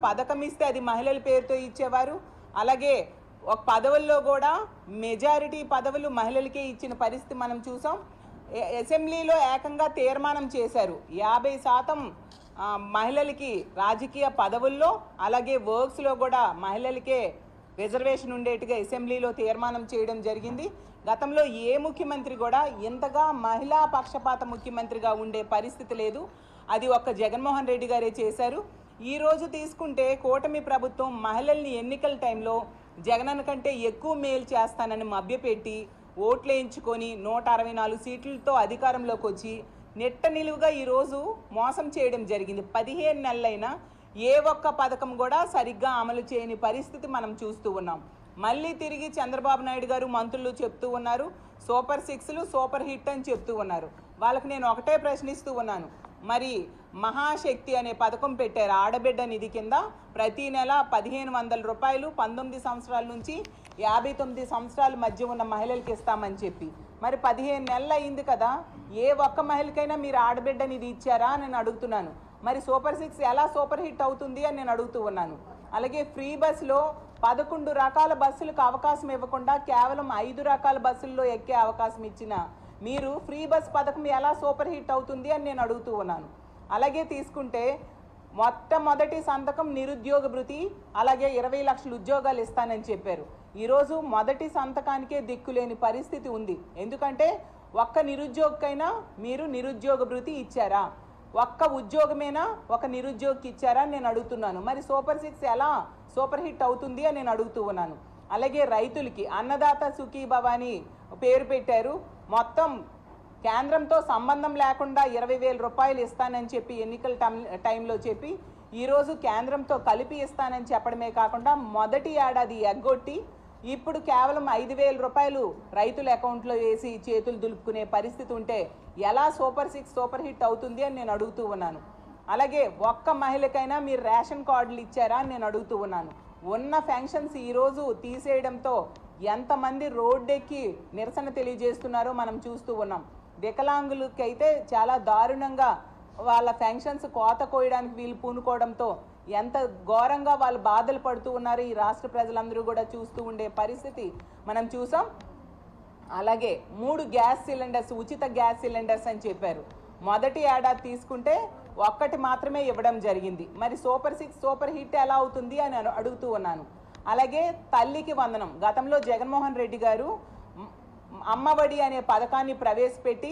పథకం ఇస్తే అది మహిళల పేరుతో ఇచ్చేవారు. అలాగే ఒక పదవుల్లో కూడా మెజారిటీ పదవులు మహిళలకే ఇచ్చిన పరిస్థితి మనం చూసాం. అసెంబ్లీలో ఏకంగా తీర్మానం చేశారు 50% మహిళలకి రాజకీయ పదవుల్లో, అలాగే వర్క్స్లో కూడా మహిళలకే రిజర్వేషన్ ఉండేట్టుగా అసెంబ్లీలో తీర్మానం చేయడం జరిగింది. గతంలో ఏ ముఖ్యమంత్రి కూడా ఇంతగా మహిళా పక్షపాత ముఖ్యమంత్రిగా ఉండే పరిస్థితి లేదు. అది ఒక్క జగన్మోహన్ రెడ్డి గారే చేశారు. ఈరోజు తీసుకుంటే కూటమి ప్రభుత్వం మహిళల్ని ఎన్నికల టైంలో జగనన్న కంటే ఎక్కువ మేలు చేస్తానని మభ్యపెట్టి ఓట్లు వేయించుకొని 164 సీట్లతో అధికారంలోకి వచ్చి నెట్ట నిలువుగా ఈరోజు మోసం చేయడం జరిగింది. 15 నెలలైనా ఏ ఒక్క పథకం కూడా సరిగ్గా అమలు చేయని పరిస్థితి మనం చూస్తూ ఉన్నాం. మళ్ళీ తిరిగి చంద్రబాబు నాయుడు గారు మంత్రులు చెప్తూ ఉన్నారు సూపర్ 6లు సూపర్ హిట్ అని చెప్తూ ఉన్నారు. వాళ్ళకి నేను ఒకటే ప్రశ్నిస్తూ ఉన్నాను, మరి మహాశక్తి అనే పథకం పెట్టారు. ఆడబిడ్డ నిధి కింద ప్రతి నెల 1500 రూపాయలు 19 సంవత్సరాల నుంచి 59 సంవత్సరాల మధ్య ఉన్న మహిళలకి ఇస్తామని చెప్పి, మరి 15 నెలలు అయింది కదా, ఏ ఒక్క మహిళకైనా మీరు ఆడబిడ్డ నిధి ఇచ్చారా అని నేను అడుగుతున్నాను. మరి సూపర్ 6 ఎలా సూపర్ హిట్ అవుతుంది అని నేను అడుగుతూ ఉన్నాను. అలాగే ఫ్రీ బస్సులో 11 రకాల బస్సులకు అవకాశం ఇవ్వకుండా కేవలం 5 రకాల బస్సుల్లో ఎక్కే అవకాశం ఇచ్చిన మీరు ఫ్రీ బస్ పథకం ఎలా సూపర్ హిట్ అవుతుంది అని నేను అడుగుతూ ఉన్నాను. అలాగే తీసుకుంటే మొట్టమొదటి సంతకం నిరుద్యోగ భృతి, అలాగే 20 లక్షల ఉద్యోగాలు ఇస్తానని చెప్పారు. ఈరోజు మొదటి సంతకానికే దిక్కులేని పరిస్థితి ఉంది. ఎందుకంటే ఒక్క నిరుద్యోగకైనా మీరు నిరుద్యోగ భృతి ఇచ్చారా? ఒక్క ఉద్యోగమేనా ఒక నిరుద్యోగికి ఇచ్చారా అని నేను అడుగుతున్నాను. మరి సూపర్ 6 ఎలా సూపర్ హిట్ అవుతుంది అని నేను అడుగుతూ ఉన్నాను. అలాగే రైతులకి అన్నదాత సుఖీభవ అని పేరు పెట్టారు. మొత్తం కేంద్రంతో సంబంధం లేకుండా 20,000 రూపాయలు ఇస్తానని చెప్పి ఎన్నికల టైంలో చెప్పి ఈరోజు కేంద్రంతో కలిపి ఇస్తానని చెప్పడమే కాకుండా మొదటి ఏడాది ఎగ్గొట్టి ఇప్పుడు కేవలం 5,000 రూపాయలు రైతుల అకౌంట్లో వేసి చేతులు దులుపుకునే పరిస్థితి ఉంటే ఎలా సూపర్ 6 సూపర్ హిట్ అవుతుంది అని నేను అడుగుతూ ఉన్నాను. అలాగే ఒక్క మహిళకైనా మీరు రేషన్ కార్డులు ఇచ్చారా అని నేను అడుగుతూ ఉన్నాను. ఉన్న పెన్షన్స్ ఈరోజు తీసేయడంతో ఎంతమంది రోడ్డెక్కి నిరసన తెలియజేస్తున్నారో మనం చూస్తూ ఉన్నాం. వికలాంగులకైతే చాలా దారుణంగా వాళ్ళ పెన్షన్స్ కోత కోయడానికి వీళ్ళు పూనుకోవడంతో ఎంత ఘోరంగా వాళ్ళు బాధలు పడుతూ ఉన్నారు ఈ రాష్ట్ర ప్రజలందరూ కూడా చూస్తూ ఉండే పరిస్థితి మనం చూసాం. అలాగే 3 గ్యాస్ సిలిండర్స్ ఉచిత గ్యాస్ సిలిండర్స్ అని చెప్పారు. మొదటి ఏడాది తీసుకుంటే ఒక్కటి మాత్రమే ఇవ్వడం జరిగింది. మరి సూపర్ 6 సూపర్ హిట్ ఎలా అవుతుంది అని అడుగుతూ ఉన్నాను. అలాగే తల్లికి వందనం, గతంలో జగన్మోహన్ రెడ్డి గారు అమ్మఒడి అనే పథకాన్ని ప్రవేశపెట్టి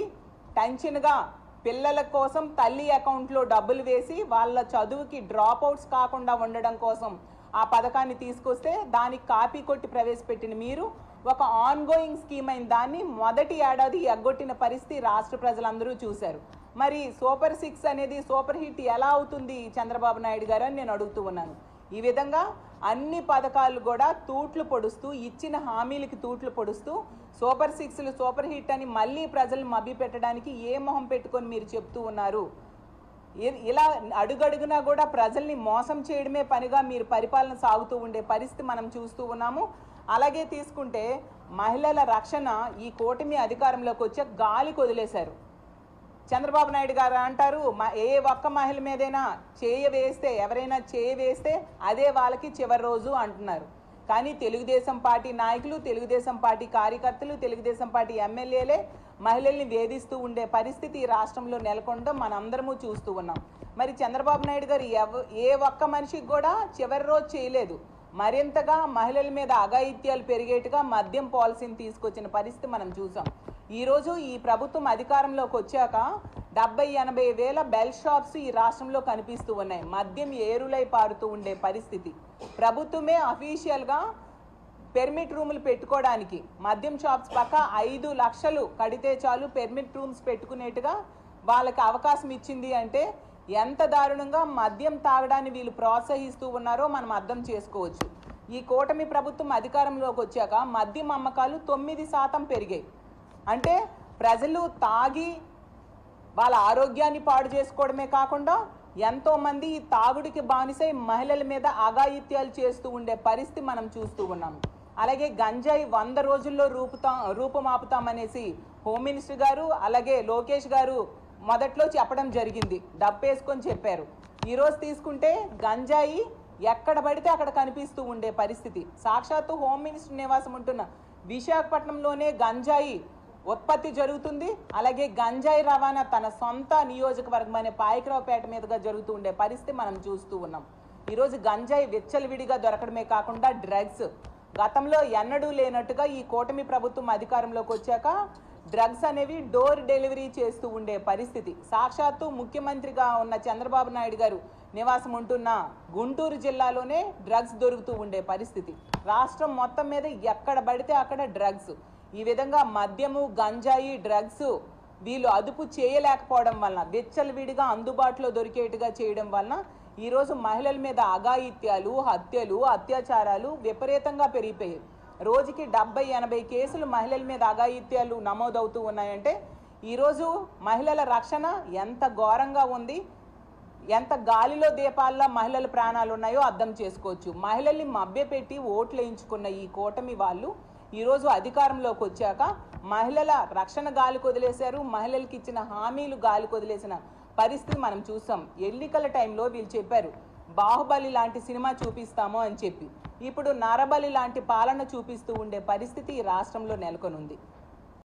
టెన్షన్గా పిల్లల కోసం తల్లి అకౌంట్లో డబ్బులు వేసి వాళ్ళ చదువుకి డ్రాప్ అవుట్స్ కాకుండా ఉండడం కోసం ఆ పథకాన్ని తీసుకొస్తే దానికి కాపీ కొట్టి ప్రవేశపెట్టిన మీరు ఒక ఆన్గోయింగ్ స్కీమ్ అయిన దాన్ని మొదటి ఏడాది ఎగ్గొట్టిన పరిస్థితి రాష్ట్ర ప్రజలందరూ చూశారు. మరి సూపర్ 6 అనేది సూపర్ హిట్ ఎలా అవుతుంది చంద్రబాబు నాయుడు గారు అని నేను అడుగుతూ ఉన్నాను. ఈ విధంగా అన్ని పథకాలు కూడా తూట్లు పొడుస్తూ ఇచ్చిన హామీలకి తూట్లు పొడుస్తూ సూపర్ 6లు సూపర్ హిట్ అని మళ్ళీ ప్రజలను మభ్యపెట్టడానికి ఏ మొహం పెట్టుకొని మీరు చెప్తూ ఉన్నారు? ఇలా అడుగడుగునా కూడా ప్రజల్ని మోసం చేయడమే పనిగా మీరు పరిపాలన సాగుతూ ఉండే పరిస్థితి మనం చూస్తూ ఉన్నాము. అలాగే తీసుకుంటే మహిళల రక్షణ ఈ కూటమి అధికారంలోకి వచ్చే గాలికి వదిలేశారు. చంద్రబాబు నాయుడు గారు అంటారు ఏ ఒక్క మహిళ మీదైనా ఎవరైనా చేయ వేస్తే అదే వాళ్ళకి చివరి రోజు అంటున్నారు. కానీ తెలుగుదేశం పార్టీ నాయకులు, తెలుగుదేశం పార్టీ కార్యకర్తలు, తెలుగుదేశం పార్టీ ఎమ్మెల్యేలే మహిళల్ని వేధిస్తూ ఉండే పరిస్థితి ఈ రాష్ట్రంలో నెలకొనడం మనందరము చూస్తూ ఉన్నాం. మరి చంద్రబాబు నాయుడు గారు ఏ ఒక్క మనిషికి కూడా చివరి రోజు చేయలేదు. మరింతగా మహిళల మీద అఘాయిత్యాలు పెరిగేట్టుగా మద్యం పాలసీని తీసుకొచ్చిన పరిస్థితి మనం చూసాం. ఈరోజు ఈ ప్రభుత్వం అధికారంలోకి వచ్చాక 70-80 వేల బెల్ షాప్స్ ఈ రాష్ట్రంలో కనిపిస్తూ ఉన్నాయి. మద్యం ఏరులై పారుతూ ఉండే పరిస్థితి. ప్రభుత్వమే అఫీషియల్గా పెర్మిట్ రూములు పెట్టుకోవడానికి మద్యం షాప్స్ పక్క 5 లక్షలు కడితే చాలు పెర్మిట్ రూమ్స్ పెట్టుకునేట్టుగా వాళ్ళకి అవకాశం ఇచ్చింది అంటే ఎంత దారుణంగా మద్యం తాగడాన్ని వీళ్ళు ప్రోత్సహిస్తూ ఉన్నారో మనం అర్థం చేసుకోవచ్చు. ఈ కూటమి ప్రభుత్వం అధికారంలోకి వచ్చాక మద్యం అమ్మకాలు 9% పెరిగాయి. అంటే ప్రజలు తాగి వాళ్ళ ఆరోగ్యాన్ని పాడు చేసుకోవడమే కాకుండా ఎంతోమంది ఈ తాగుడికి బానిసై మహిళల మీద అఘాయిత్యాలు చేస్తూ ఉండే పరిస్థితి మనం చూస్తూ ఉన్నాము. అలాగే గంజాయి 100 రోజుల్లో రూపుమాపుతామనేసి హోమ్ మినిస్టర్ గారు అలాగే లోకేష్ గారు మొదట్లో చెప్పడం జరిగింది, డబ్బేసుకొని చెప్పారు. ఈరోజు తీసుకుంటే గంజాయి ఎక్కడ పడితే అక్కడ కనిపిస్తూ ఉండే పరిస్థితి. సాక్షాత్తు హోమ్ మినిస్టర్ నివాసం ఉంటున్న విశాఖపట్నంలోనే గంజాయి ఉత్పత్తి జరుగుతుంది. అలాగే గంజాయి రవాణా తన సొంత నియోజకవర్గమైన పాయకరావుపేట మీదుగా జరుగుతూ ఉండే పరిస్థితి మనం చూస్తూ ఉన్నాం. ఈరోజు గంజాయి విచ్చలవిడిగా దొరకడమే కాకుండా డ్రగ్స్ గతంలో ఎన్నడూ లేనట్టుగా ఈ కూటమి ప్రభుత్వం అధికారంలోకి వచ్చాక డ్రగ్స్ అనేవి డోర్ డెలివరీ చేస్తూ ఉండే పరిస్థితి. సాక్షాత్తు ముఖ్యమంత్రిగా ఉన్న చంద్రబాబు నాయుడు గారు నివాసం ఉంటున్న గుంటూరు జిల్లాలోనే డ్రగ్స్ దొరుకుతూ ఉండే పరిస్థితి. రాష్ట్రం మొత్తం మీద ఎక్కడ పడితే అక్కడ డ్రగ్స్. ఈ విధంగా మద్యము, గంజాయి, డ్రగ్స్ వీళ్ళు అదుపు చేయలేకపోవడం వలన, విచ్చలవిడిగా అందుబాటులో దొరికేట్టుగా చేయడం వలన ఈరోజు మహిళల మీద అఘాయిత్యాలు, హత్యలు, అత్యాచారాలు విపరీతంగా పెరిగిపోయాయి. రోజుకి 70-80 కేసులు మహిళల మీద అఘాయిత్యాలు నమోదవుతూ ఉన్నాయంటే ఈరోజు మహిళల రక్షణ ఎంత ఘోరంగా ఉంది, ఎంత గాలిలో దీపాల్లో మహిళల ప్రాణాలు ఉన్నాయో అర్థం చేసుకోవచ్చు. మహిళల్ని మభ్యపెట్టి ఓట్లు వేయించుకున్న ఈ కూటమి వాళ్ళు ఈరోజు అధికారంలోకి వచ్చాక మహిళల రక్షణ గాలి కొదిలేశారు. మహిళలకు ఇచ్చిన హామీలు గాలి కొదిలేసిన పరిస్థితి మనం చూసాం. ఎన్నికల టైంలో వీళ్ళు చెప్పారు బాహుబలి లాంటి సినిమా చూపిస్తాము అని చెప్పి, ఇప్పుడు నరబలి లాంటి పాలన చూపిస్తూ ఉండే పరిస్థితి ఈ రాష్ట్రంలో నెలకొనుంది.